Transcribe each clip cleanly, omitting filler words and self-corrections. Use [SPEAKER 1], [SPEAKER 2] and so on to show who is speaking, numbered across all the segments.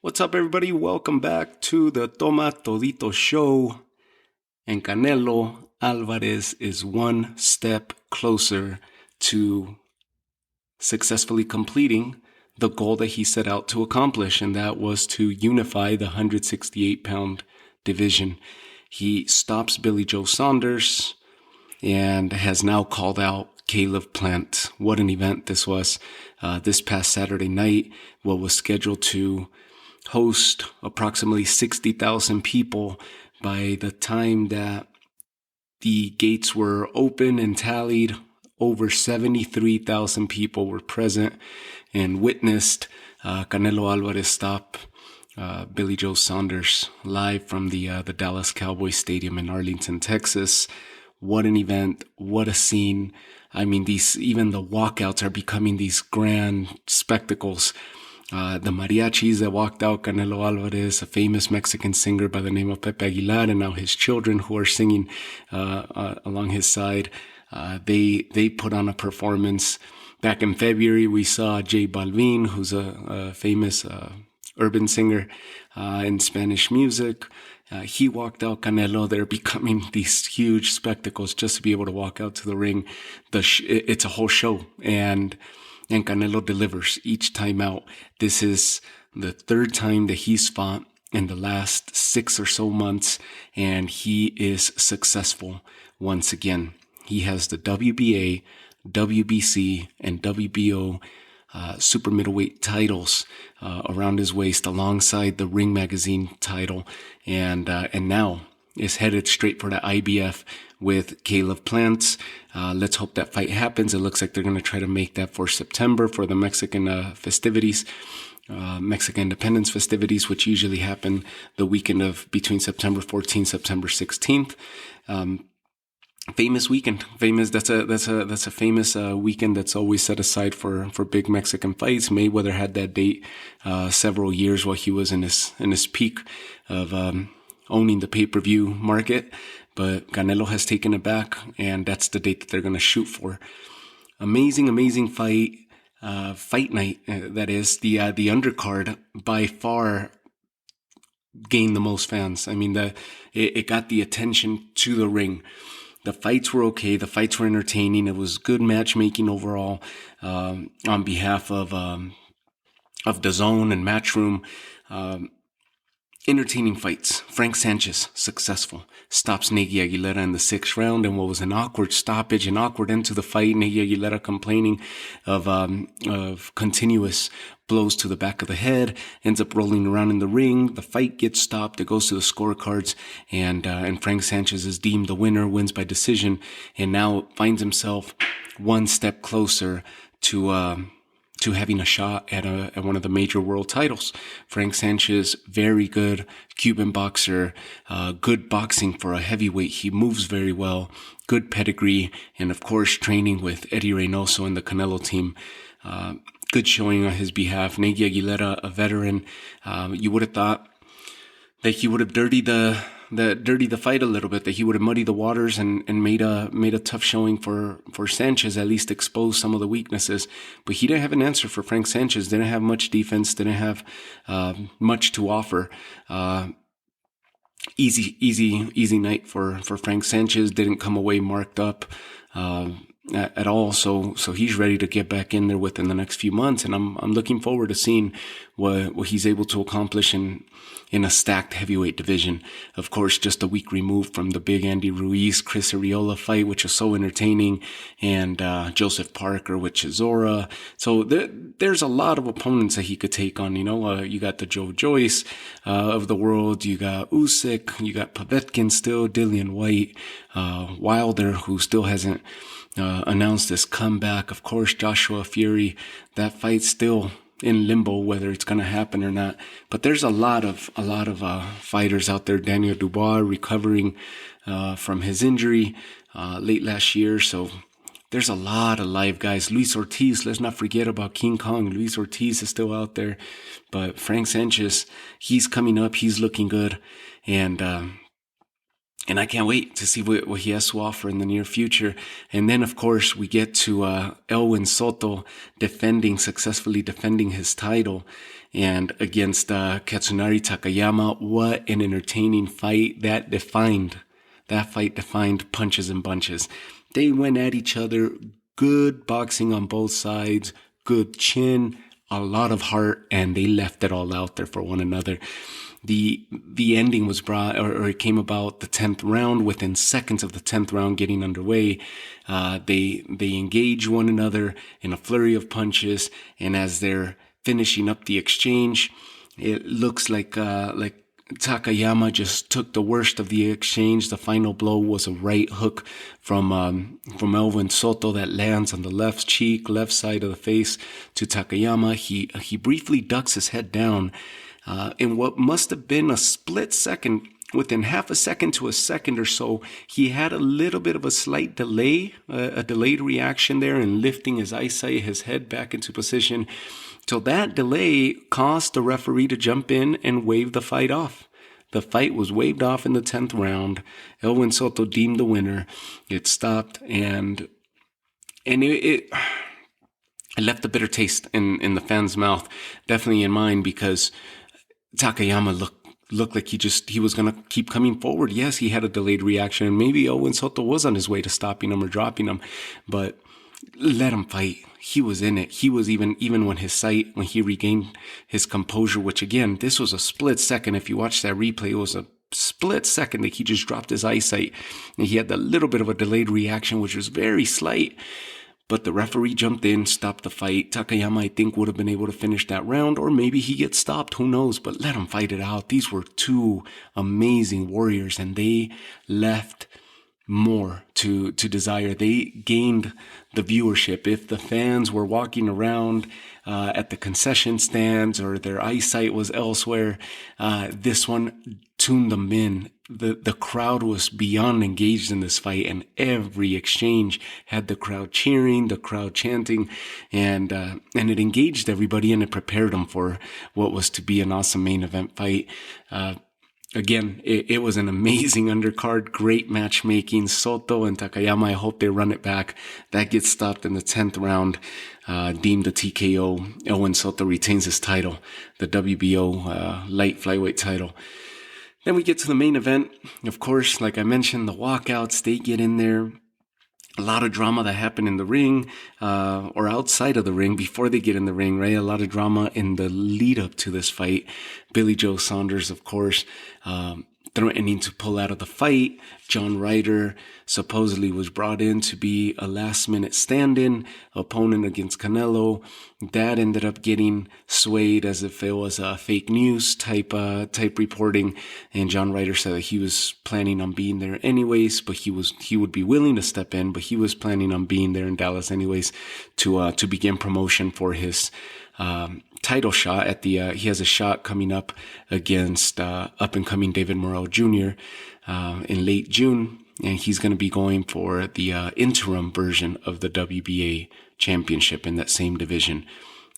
[SPEAKER 1] What's up, everybody? Welcome back to the Toma Todito Show. And Canelo Alvarez is one step closer to successfully completing the goal that he set out to accomplish, and that was to unify the 168-pound division. He stops Billy Joe Saunders and has now called out Caleb Plant. What an event this was. This past Saturday night, what was scheduled to host approximately 60,000 people. By the time that the gates were open and tallied, over 73,000 people were present and witnessed Canelo Alvarez stop Billy Joe Saunders live from the Dallas Cowboys Stadium in Arlington, Texas. What an event. What a scene. I mean, even the walkouts are becoming these grand spectacles. The mariachis that walked out, Canelo Alvarez, a famous Mexican singer by the name of Pepe Aguilar, and now his children who are singing along his side. They put on a performance. Back in February, we saw J Balvin, who's a famous urban singer in Spanish music. He walked out Canelo. They're becoming these huge spectacles just to be able to walk out to the ring. It's a whole show, and Canelo delivers each time out. This is the third time that he's fought in the last 6 or so months, and he is successful once again. He has the WBA, WBC, and WBO super middleweight titles around his waist, alongside the Ring Magazine title, and now is headed straight for the IBF with Caleb Plant. Let's hope that fight happens. It looks like they're going to try to make that for September for the Mexican festivities, Mexican independence festivities, which usually happen the weekend of between September 14th, September 16th. Famous weekend. That's a famous weekend that's always set aside for big Mexican fights. Mayweather had that date several years while he was in his peak of owning the pay-per-view market, but Canelo has taken it back, and that's the date that they're going to shoot for. Amazing fight night. That is the undercard by far gained the most fans. I mean, it got the attention to the ring. The fights were okay. The fights were entertaining. It was good matchmaking overall on behalf of DAZN and Matchroom. Entertaining fights. Frank Sanchez, successful. Stops Nagy Aguilera in the 6th round, and what was an awkward stoppage, an awkward end to the fight. Nagy Aguilera complaining of continuous blows to the back of the head, ends up rolling around in the ring. The fight gets stopped. It goes to the scorecards, and Frank Sanchez is deemed the winner, wins by decision, and now finds himself one step closer to having a shot at one of the major world titles. Frank Sanchez, very good Cuban boxer, good boxing for a heavyweight. He moves very well, good pedigree, and of course training with Eddie Reynoso and the Canelo team. Good showing on his behalf. Nagy Aguilera, a veteran. You would have thought that he would have dirtied the fight a little bit, that he would have muddied the waters and made a tough showing for Sanchez, at least expose some of the weaknesses. But he didn't have an answer for Frank Sanchez, didn't have much defense, didn't have much to offer. Easy night for Frank Sanchez, didn't come away marked up at all. So he's ready to get back in there within the next few months, and I'm looking forward to seeing what he's able to accomplish in a stacked heavyweight division. Of course, just a week removed from the big Andy Ruiz, Chris Arreola fight, which was so entertaining, and Joseph Parker with Chisora. So there's a lot of opponents that he could take on. You got the Joe Joyce of the world. You got Usyk. You got Povetkin still. Dillian White. Wilder, who still hasn't announced this comeback. Of course, Joshua Fury. That fight's still in limbo whether it's going to happen or not. But there's a lot of fighters out there. Daniel Dubois recovering from his injury late last year. So there's a lot of live guys. Luis Ortiz, let's not forget about King Kong. Luis Ortiz is still out there. But Frank Sanchez, he's coming up. He's looking good. And And I can't wait to see what he has to offer in the near future. And then, of course, we get to Elwin Soto successfully defending his title, and against Katsunari Takayama. What an entertaining fight. That fight defined punches and bunches. They went at each other. Good boxing on both sides. Good chin. A lot of heart. And they left it all out there for one another. The ending was brought, or it came about the 10th round. Within seconds of the 10th round getting underway, they engage one another in a flurry of punches. And as they're finishing up the exchange, it looks like Takayama just took the worst of the exchange. The final blow was a right hook from Elwin Soto that lands on the left cheek, left side of the face to Takayama. He briefly ducks his head down. In what must have been a split second, within half a second to a second or so, he had a little bit of a slight delay, a delayed reaction there in lifting his eyesight, his head back into position. So that delay caused the referee to jump in and wave the fight off. The fight was waved off in the 10th round. Elwin Soto deemed the winner. It stopped, and it left a bitter taste in the fans' mouth, definitely in mine, because Takayama looked like he was going to keep coming forward. Yes, he had a delayed reaction, and maybe Elwin Soto was on his way to stopping him or dropping him, but let him fight. He was in it. He was even when he regained his composure, which again, this was a split second. If you watch that replay, it was a split second that he just dropped his eyesight, and he had that little bit of a delayed reaction, which was very slight. But the referee jumped in, stopped the fight. Takayama, I think, would have been able to finish that round, or maybe he gets stopped. Who knows? But let him fight it out. These were two amazing warriors, and they left more to desire. They gained the viewership. If the fans were walking around at the concession stands or their eyesight was elsewhere, this one tuned them in. The crowd was beyond engaged in this fight, and every exchange had the crowd cheering, the crowd chanting, and it engaged everybody, and it prepared them for what was to be an awesome main event fight. Again, it was an amazing undercard, great matchmaking. Soto and Takayama, I hope they run it back. That gets stopped in the 10th round, deemed a TKO. Elwin Soto retains his title, the WBO light flyweight title. Then we get to the main event. Of course, like I mentioned, the walkouts, they get in there. A lot of drama that happened in the ring, or outside of the ring before they get in the ring, right? A lot of drama in the lead up to this fight. Billy Joe Saunders, of course, threatening to pull out of the fight. John Ryder supposedly was brought in to be a last-minute stand-in opponent against Canelo. That ended up getting swayed as if it was a fake news type reporting. And John Ryder said that he was planning on being there anyways, but he would be willing to step in, but he was planning on being there in Dallas anyways to begin promotion for his title shot at he has a shot coming up against up and coming David Morrell Jr. In late June, and he's going to be going for the interim version of the WBA championship in that same division.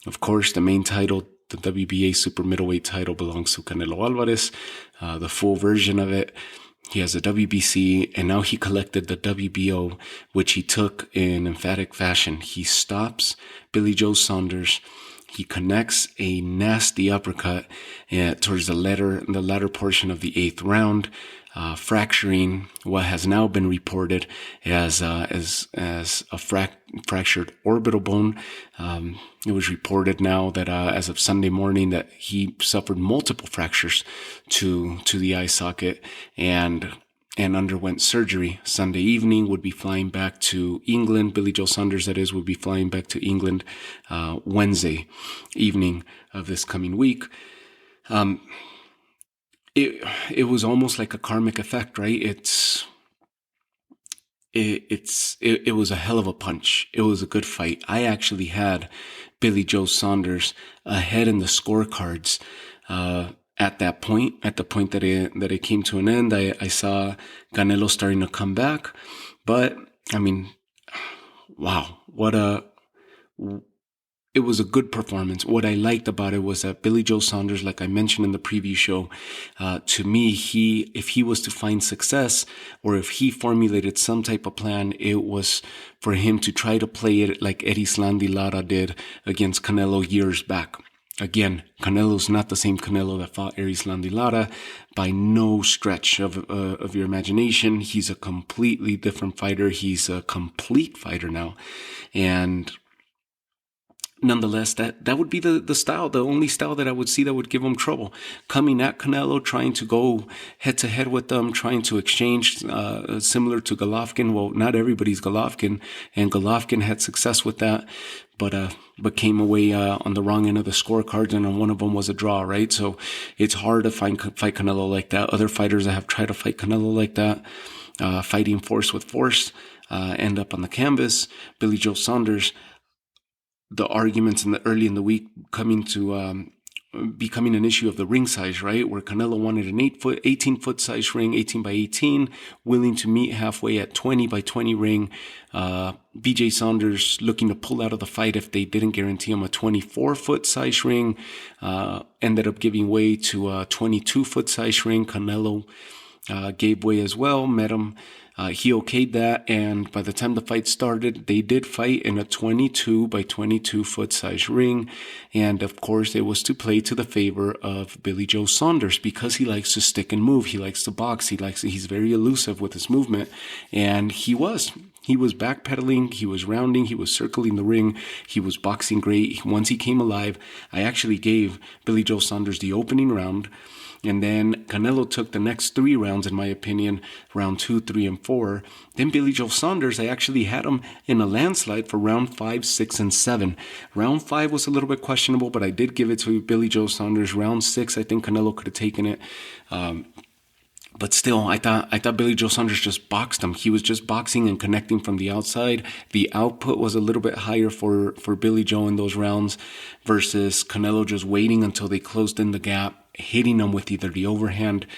[SPEAKER 1] Of course, the main title, the WBA super middleweight title, belongs to Canelo Alvarez, the full version of it. He has a WBC, and now he collected the WBO, which he took in emphatic fashion. He stops Billy Joe Saunders. He connects a nasty uppercut towards the latter portion of the 8th round, fracturing what has now been reported as a fractured orbital bone. It was reported now that as of Sunday morning that he suffered multiple fractures to the eye socket and underwent surgery. Sunday evening, would be flying back to England. Billy Joe Saunders, that is, would be flying back to England Wednesday evening of this coming week. It was almost like a karmic effect, right? It was a hell of a punch. It was a good fight. I actually had Billy Joe Saunders ahead in the scorecards at the point that it came to an end. I saw Canelo starting to come back, but I mean, wow, what a it was a good performance. What I liked about it was that Billy Joe Saunders, like I mentioned in the preview show, to me, if he was to find success, or if he formulated some type of plan, it was for him to try to play it like Erislandy Lara did against Canelo years back. Again, Canelo's not the same Canelo that fought Erislandy Lara by no stretch of your imagination. He's a completely different fighter. He's a complete fighter now. And nonetheless, that would be the style, the only style that I would see that would give him trouble. Coming at Canelo, trying to go head-to-head with them, trying to exchange, similar to Golovkin. Well, not everybody's Golovkin, and Golovkin had success with that, but came away on the wrong end of the scorecards, and on one of them was a draw, right? So it's hard to fight Canelo like that. Other fighters that have tried to fight Canelo like that, fighting force with force, end up on the canvas. Billy Joe Saunders, the arguments early in the week coming to becoming an issue of the ring size, right? Where Canelo wanted an 18-foot size ring, 18 by 18, willing to meet halfway at 20 by 20 ring. BJ Saunders looking to pull out of the fight if they didn't guarantee him a 24-foot size ring. Ended up giving way to a 22-foot size ring. Canelo gave way as well, met him. He okayed that, and by the time the fight started, they did fight in a 22 by 22 foot size ring. And of course, it was to play to the favor of Billy Joe Saunders because he likes to stick and move. He likes to box. He's very elusive with his movement. And he was backpedaling. He was rounding. He was circling the ring. He was boxing great. Once he came alive, I actually gave Billy Joe Saunders the opening round. And then Canelo took the next 3 rounds, in my opinion, round 2, 3, and 4. Then Billy Joe Saunders, I actually had him in a landslide for round 5, 6, and 7. Round 5 was a little bit questionable, but I did give it to Billy Joe Saunders. Round 6, I think Canelo could have taken it. But still, I thought Billy Joe Saunders just boxed him. He was just boxing and connecting from the outside. The output was a little bit higher for Billy Joe in those rounds versus Canelo just waiting until they closed in the gap, hitting him with either the overhand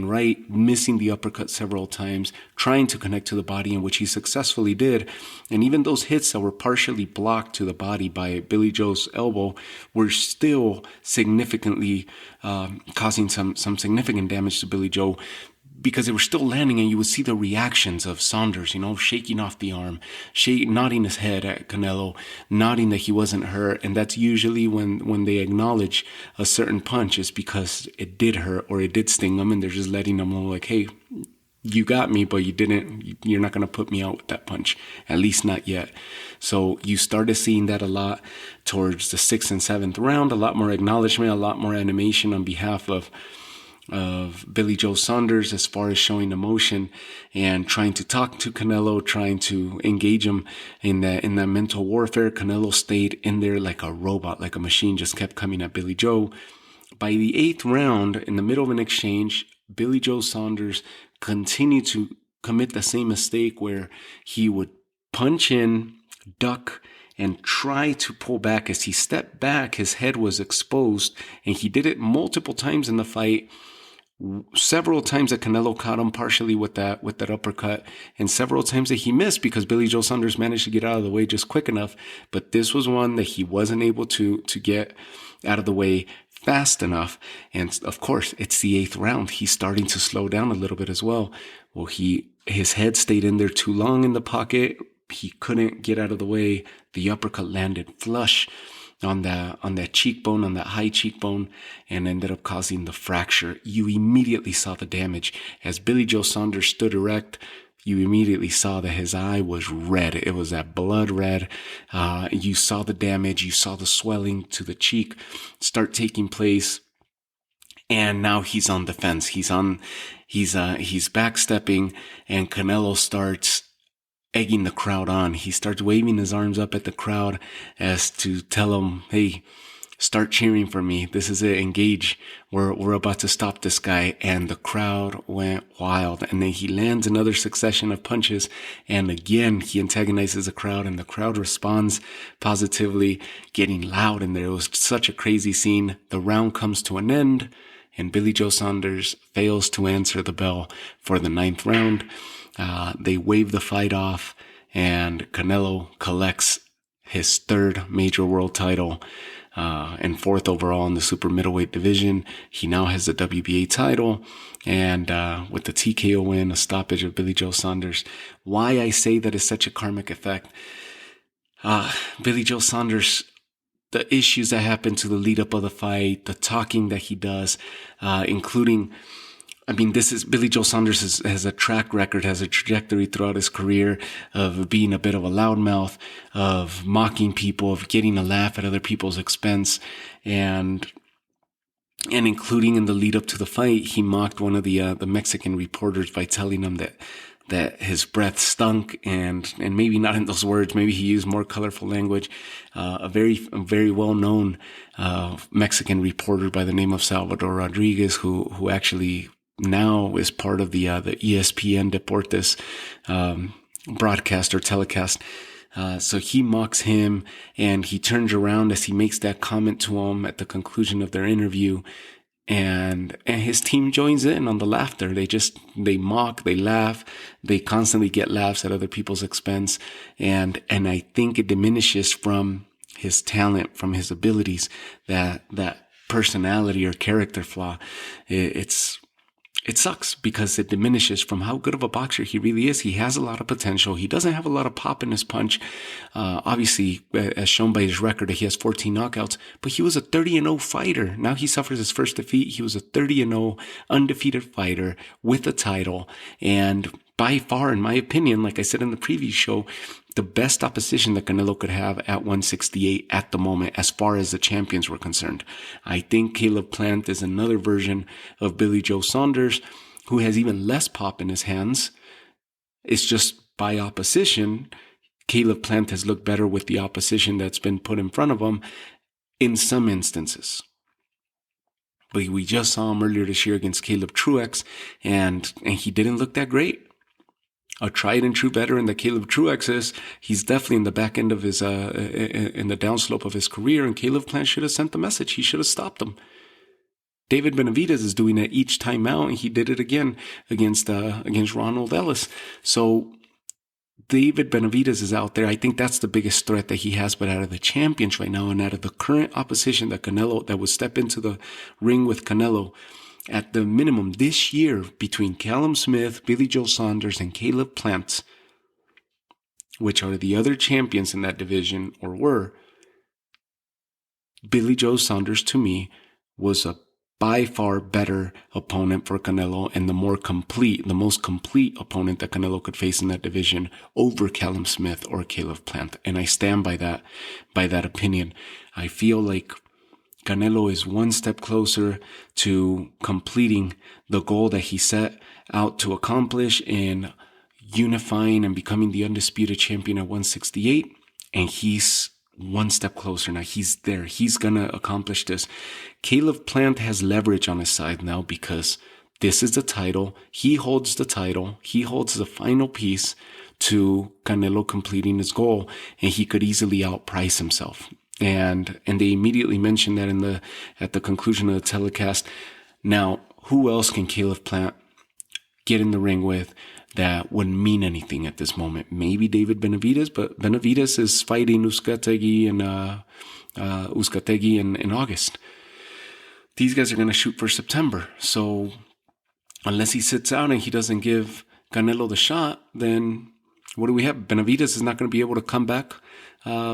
[SPEAKER 1] right, missing the uppercut several times, trying to connect to the body, in which he successfully did. And even those hits that were partially blocked to the body by Billy Joe's elbow were still significantly causing some significant damage to Billy Joe, because they were still landing, and you would see the reactions of Saunders, shaking off the arm, nodding his head at Canelo, nodding that he wasn't hurt. And that's usually when they acknowledge a certain punch is because it did hurt or it did sting them, and they're just letting them know, like, hey, you got me, but you're not going to put me out with that punch, at least not yet. So you started seeing that a lot towards the 6th and 7th round, a lot more acknowledgement, a lot more animation on behalf of Billy Joe Saunders as far as showing emotion and trying to talk to Canelo, trying to engage him in that mental warfare. Canelo stayed in there like a robot, like a machine, just kept coming at Billy Joe. By the 8th round, in the middle of an exchange, Billy Joe Saunders continued to commit the same mistake where he would punch in, duck, and try to pull back. As he stepped back, his head was exposed, and he did it multiple times in the fight. Several times that Canelo caught him partially with that uppercut, and several times that he missed because Billy Joe Saunders managed to get out of the way just quick enough. But this was one that he wasn't able to get out of the way fast enough. And of course, it's the 8th round. He's starting to slow down a little bit as well. Well, his head stayed in there too long in the pocket. He couldn't get out of the way. The uppercut landed flush on that cheekbone, on that high cheekbone, and ended up causing the fracture. You immediately saw the damage. As Billy Joe Saunders stood erect, you immediately saw that his eye was red. It was that blood red. You saw the damage. You saw the swelling to the cheek start taking place. And now he's on defense. He's backstepping, and Canelo starts egging the crowd on. He starts waving his arms up at the crowd as to tell them, hey, start cheering for me. This is it. Engage. We're about to stop this guy. And the crowd went wild. And then he lands another succession of punches. And again, he antagonizes the crowd, and the crowd responds positively, getting loud in there. It was such a crazy scene. The round comes to an end, and Billy Joe Saunders fails to answer the bell for the 9th round. They wave the fight off, and Canelo collects his third major world title, and fourth overall in the super middleweight division. He now has the WBA title, and with the TKO win, a stoppage of Billy Joe Saunders. Why I say that is such a karmic effect. Billy Joe Saunders, the issues that happened to the lead up of the fight, the talking that he does, including, this is Billy Joe Saunders has a track record, has a trajectory throughout his career of being a bit of a loudmouth, of mocking people, of getting a laugh at other people's expense, and including in the lead up to the fight, he mocked one of the Mexican reporters by telling him that his breath stunk, and maybe not in those words, maybe he used more colorful language. A very well-known Mexican reporter by the name of Salvador Rodriguez, who actually now is part of the ESPN Deportes broadcast or telecast. So he mocks him, and he turns around as he makes that comment to him at the conclusion of their interview. And his team joins in on the laughter. They mock, they laugh, they constantly get laughs at other people's expense. And I think it diminishes from his talent, from his abilities, that personality or character flaw. It sucks because it diminishes from how good of a boxer he really is. He has a lot of potential. He doesn't have a lot of pop in his punch. Obviously, as shown by his record, he has 14 knockouts, but he was a 30-0 fighter. Now he suffers his first defeat. He was a 30-0 undefeated fighter with a title. And by far, in my opinion, like I said in the previous show, the best opposition that Canelo could have at 168 at the moment, as far as the champions were concerned. I think Caleb Plant is another version of Billy Joe Saunders, who has even less pop in his hands. It's just by opposition, Caleb Plant has looked better with the opposition that's been put in front of him in some instances. But we just saw him earlier this year against Caleb Truex, and he didn't look that great. A tried and true veteran that Caleb Truex is, he's definitely in the back end of his, in the downslope of his career, and Caleb Plant should have sent the message. He should have stopped him. David Benavidez is doing it each time out, and he did it again against Ronald Ellis. So David Benavidez is out there. I think that's the biggest threat that he has. But out of the champions right now, and out of the current opposition that would step into the ring with Canelo, at the minimum this year, between Callum Smith, Billy Joe Saunders, and Caleb Plant, which are the other champions in that division, or were, Billy Joe Saunders, to me, was a by far better opponent for Canelo, and the most complete opponent that Canelo could face in that division over Callum Smith or Caleb Plant. And I stand by that opinion. I feel like Canelo is one step closer to completing the goal that he set out to accomplish in unifying and becoming the undisputed champion at 168. And he's one step closer now. He's there. He's going to accomplish this. Caleb Plant has leverage on his side now because this is the title. He holds the title. He holds the final piece to Canelo completing his goal, and he could easily outprice himself. And they immediately mentioned that at the conclusion of the telecast. Now, who else can Caleb Plant get in the ring with that wouldn't mean anything at this moment? Maybe David Benavidez, but Benavidez is fighting Uzcategui in August. These guys are going to shoot for September. So unless he sits out and he doesn't give Canelo the shot, then what do we have? Benavidez is not going to be able to come back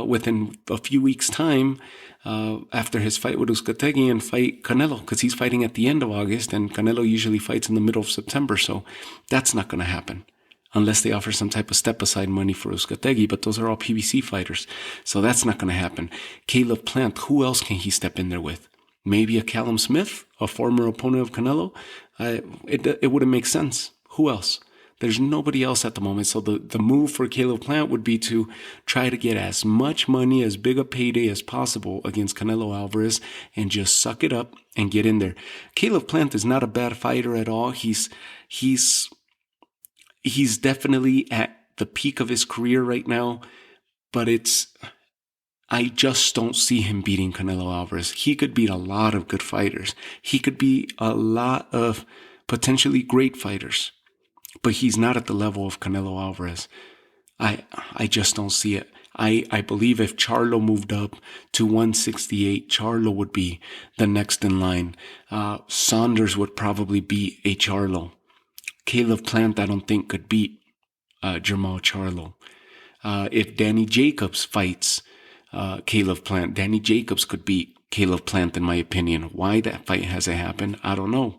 [SPEAKER 1] within a few weeks' time after his fight with Uzcategui and fight Canelo, because he's fighting at the end of August, and Canelo usually fights in the middle of September. So that's not going to happen unless they offer some type of step-aside money for Uzcategui, but those are all PBC fighters. So that's not going to happen. Caleb Plant, who else can he step in there with? Maybe a Callum Smith, a former opponent of Canelo? It wouldn't make sense. Who else? There's nobody else at the moment. So the move for Caleb Plant would be to try to get as much money, as big a payday as possible against Canelo Alvarez, and just suck it up and get in there. Caleb Plant is not a bad fighter at all. He's definitely at the peak of his career right now, but I just don't see him beating Canelo Alvarez. He could beat a lot of good fighters. He could beat a lot of potentially great fighters, but he's not at the level of Canelo Alvarez. I just don't see it. I believe if Charlo moved up to 168, Charlo would be the next in line. Saunders would probably beat a Charlo. Caleb Plant, I don't think, could beat Jamal Charlo. If Danny Jacobs fights Caleb Plant, Danny Jacobs could beat Caleb Plant, in my opinion. Why that fight hasn't happened, I don't know.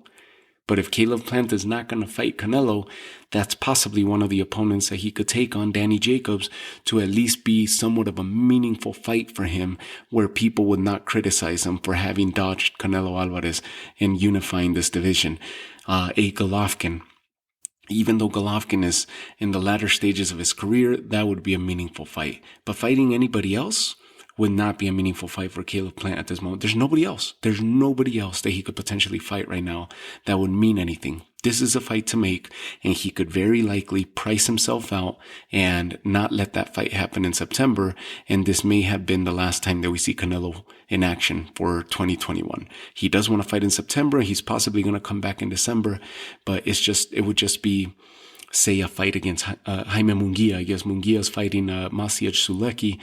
[SPEAKER 1] But if Caleb Plant is not going to fight Canelo, that's possibly one of the opponents that he could take on, Danny Jacobs, to at least be somewhat of a meaningful fight for him, where people would not criticize him for having dodged Canelo Alvarez and unifying this division. A Golovkin. Even though Golovkin is in the latter stages of his career, that would be a meaningful fight. But fighting anybody else would not be a meaningful fight for Caleb Plant at this moment. There's nobody else. There's nobody else that he could potentially fight right now that would mean anything. This is a fight to make, and he could very likely price himself out and not let that fight happen in September. And this may have been the last time that we see Canelo in action for 2021. He does want to fight in September. He's possibly going to come back in December, but it would just be, say, a fight against Jaime Munguia. I guess Munguia is fighting Maciej Sulecki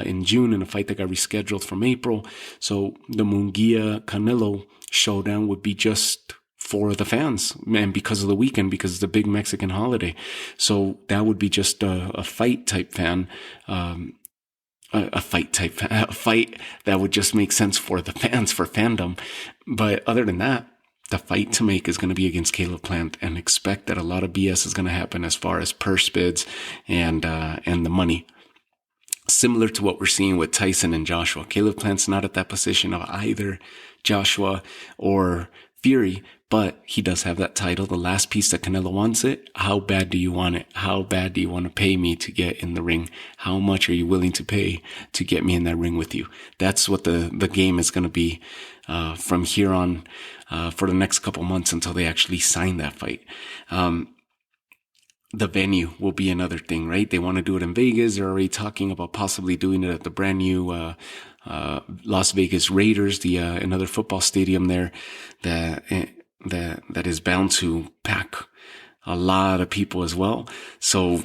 [SPEAKER 1] in June in a fight that got rescheduled from April. So the Munguia-Canelo showdown would be just for the fans, and because of the weekend, because it's a big Mexican holiday. So that would be just a fight type fan. A fight that would just make sense for the fans, for fandom. But other than that, the fight to make is going to be against Caleb Plant, and expect that a lot of BS is going to happen as far as purse bids and the money. Similar to what we're seeing with Tyson and Joshua. Caleb Plant's not at that position of either Joshua or Fury, but he does have that title. The last piece that Canelo wants it. How bad do you want it? How bad do you want to pay me to get in the ring? How much are you willing to pay to get me in that ring with you? That's what the game is going to be from here on for the next couple months until they actually sign that fight. The venue will be another thing, right? They want to do it in Vegas. They're already talking about possibly doing it at the brand new Las Vegas Raiders, the another football stadium there that is bound to pack a lot of people as well. So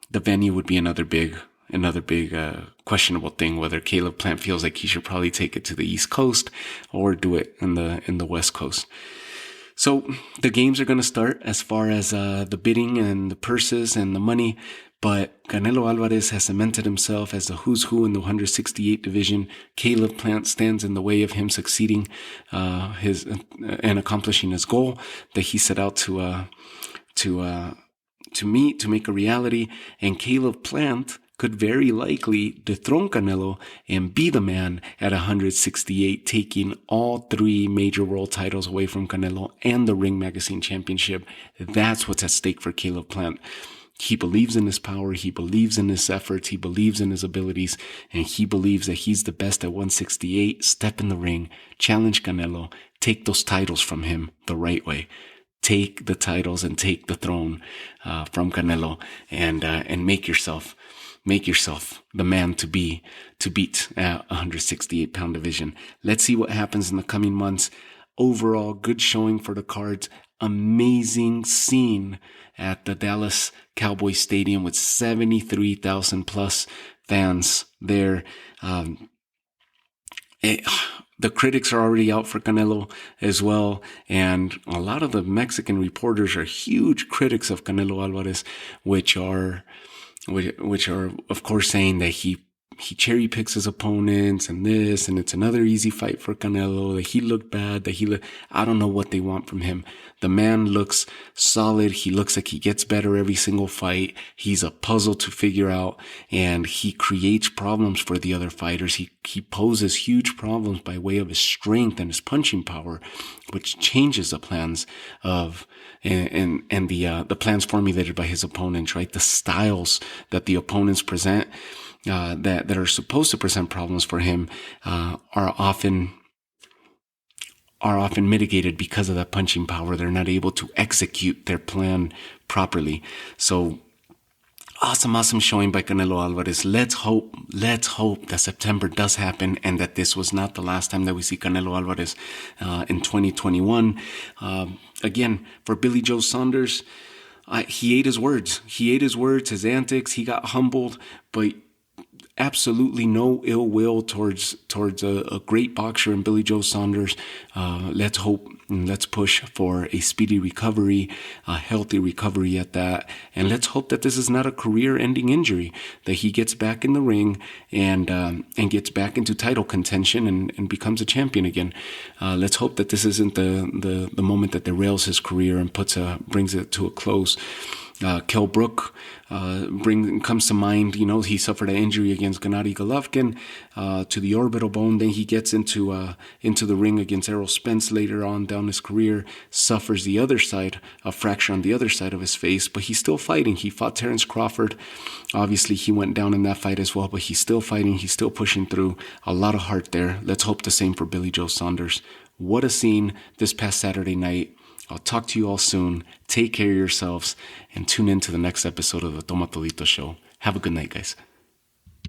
[SPEAKER 1] the venue would be another big questionable thing, whether Caleb Plant feels like he should probably take it to the East Coast or do it in the West Coast. So the games are going to start as far as the bidding and the purses and the money. But Canelo Alvarez has cemented himself as the who's who in the 168 division. Caleb Plant stands in the way of him succeeding and accomplishing his goal that he set out to make a reality. And Caleb Plant could very likely dethrone Canelo and be the man at 168, taking all three major world titles away from Canelo and the Ring Magazine Championship. That's what's at stake for Caleb Plant. He believes in his power, he believes in his efforts, he believes in his abilities, and he believes that he's the best at 168. Step in the ring, challenge Canelo, take those titles from him the right way. Take the titles and take the throne from Canelo, and make yourself the man to beat at 168 pound division. Let's see what happens in the coming months. Overall, good showing for the cards. Amazing scene at the Dallas Cowboys Stadium with 73,000 plus fans there. The critics are already out for Canelo as well. And a lot of the Mexican reporters are huge critics of Canelo Alvarez, which are of course saying that he cherry picks his opponents and this, and it's another easy fight for Canelo, that he looked bad, I don't know what they want from him. The man looks solid. He looks like he gets better every single fight. He's a puzzle to figure out, and he creates problems for the other fighters. He poses huge problems by way of his strength and his punching power, which changes the plans of and the plans formulated by his opponents, right? The styles that the opponents present that are supposed to present problems for him are often mitigated because of that punching power. They're not able to execute their plan properly. So awesome showing by Canelo Alvarez. Let's hope that September does happen and that this was not the last time that we see Canelo Alvarez in 2021. Again, for Billy Joe Saunders, he ate his words. His antics. He got humbled, but absolutely no ill will towards a great boxer in Billy Joe Saunders. Let's hope and let's push for a speedy recovery, a healthy recovery at that. And let's hope that this is not a career-ending injury, that he gets back in the ring and gets back into title contention and becomes a champion again. Let's hope that this isn't the moment that derails his career and brings it to a close. Kell Brook comes to mind. He suffered an injury against Gennady Golovkin to the orbital bone. Then he gets into the ring against Errol Spence later on down his career, suffers the other side, a fracture on the other side of his face, but he's still fighting. He fought Terrence Crawford. Obviously, he went down in that fight as well, but he's still fighting. He's still pushing through. A lot of heart there. Let's hope the same for Billy Joe Saunders. What a scene this past Saturday night. I'll talk to you all soon. Take care of yourselves and tune in to the next episode of the Toma Todito Show. Have a good night, guys.